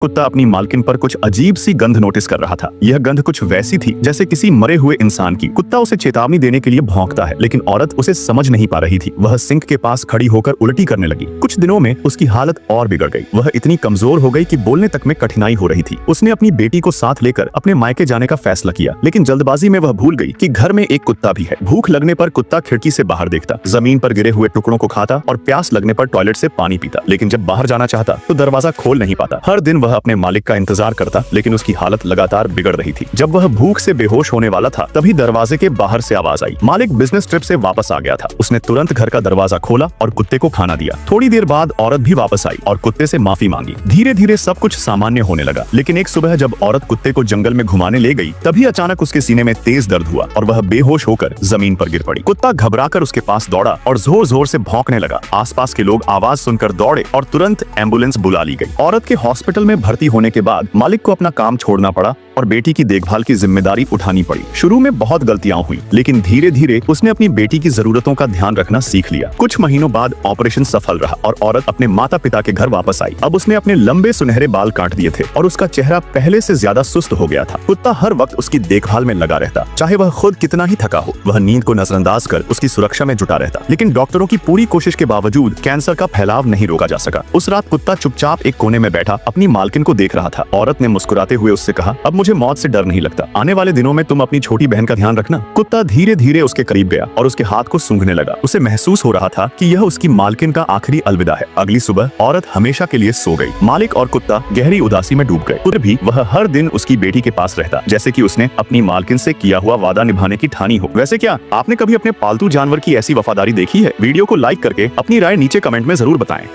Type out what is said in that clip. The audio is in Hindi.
कुत्ता अपनी मालकिन पर कुछ अजीब सी गंध नोटिस कर रहा था। यह गंध कुछ वैसी थी जैसे किसी मरे हुए इंसान की। कुत्ता उसे चेतावनी देने के लिए भौंकता है, लेकिन औरत उसे समझ नहीं पा रही थी। वह सिंक के पास खड़ी होकर उल्टी करने लगी। कुछ दिनों में उसकी हालत और बिगड़ गई। वह इतनी कमजोर हो गई कि बोलने तक में कठिनाई हो रही थी। उसने अपनी बेटी को साथ लेकर अपने मायके जाने का फैसला किया, लेकिन जल्दबाजी में वह भूल गई कि घर में एक कुत्ता भी है। भूख लगने पर कुत्ता खिड़की से बाहर देखता, जमीन पर गिरे हुए टुकड़ों को खाता और प्यास लगने पर टॉयलेट से पानी पीता, लेकिन जब बाहर जाना चाहता तो दरवाजा खोल नहीं पाता। हर दिन वह अपने मालिक का इंतजार करता, लेकिन उसकी हालत लगातार बिगड़ रही थी। जब वह भूख से बेहोश होने वाला था, तभी दरवाजे के बाहर से आवाज आई। मालिक बिजनेस ट्रिप से वापस आ गया था। उसने तुरंत घर का दरवाजा खोला और कुत्ते को खाना दिया। थोड़ी देर बाद औरत भी वापस आई और कुत्ते से माफी मांगी। धीरे धीरे सब कुछ सामान्य होने लगा, लेकिन एक सुबह जब औरत कुत्ते को जंगल में घुमाने ले गई, तभी अचानक उसके सीने में तेज दर्द हुआ और वह बेहोश होकर जमीन पर गिर पड़ी। कुत्ता घबराकर उसके पास दौड़ा और जोर जोर से भौंकने लगा। आसपास के लोग आवाज सुनकर दौड़े और तुरंत एम्बुलेंस बुला ली गई। औरत के हॉस्पिटल में भर्ती होने के बाद मालिक को अपना काम छोड़ना पड़ा और बेटी की देखभाल की जिम्मेदारी उठानी पड़ी। शुरू में बहुत गलतियां हुई, लेकिन धीरे धीरे उसने अपनी बेटी की जरूरतों का ध्यान रखना सीख लिया। कुछ महीनों बाद ऑपरेशन सफल रहा और औरत अपने माता पिता के घर वापस आई। अब उसने अपने लंबे सुनहरे बाल काट दिए थे और उसका चेहरा पहले से ज्यादा सुस्त हो गया था। कुत्ता हर वक्त उसकी देखभाल में लगा रहता, चाहे वह खुद कितना ही थका हो। वह नींद को नजरअंदाज कर उसकी सुरक्षा में जुटा रहता, लेकिन डॉक्टरों की पूरी कोशिश के बावजूद कैंसर का फैलाव नहीं रोका जा सका। उस रात कुत्ता चुपचाप एक कोने में बैठा अपनी मालकिन को देख रहा था। औरत ने मुस्कुराते हुए उससे कहा, अब मुझे मौत से डर नहीं लगता। आने वाले दिनों में तुम अपनी छोटी बहन का ध्यान रखना। कुत्ता धीरे धीरे उसके करीब गया और उसके हाथ को सूंघने लगा। उसे महसूस हो रहा था कि यह उसकी मालकिन का आखिरी अलविदा है। अगली सुबह औरत हमेशा के लिए सो गई। मालिक और कुत्ता गहरी उदासी में डूब गए। फिर भी वह हर दिन उसकी बेटी के पास रहता, जैसे कि उसने अपनी मालकिन से किया हुआ वादा निभाने की ठानी हो। वैसे क्या आपने कभी अपने पालतू जानवर की ऐसी वफादारी देखी है? वीडियो को लाइक करके अपनी राय नीचे कमेंट में जरूर बताएं।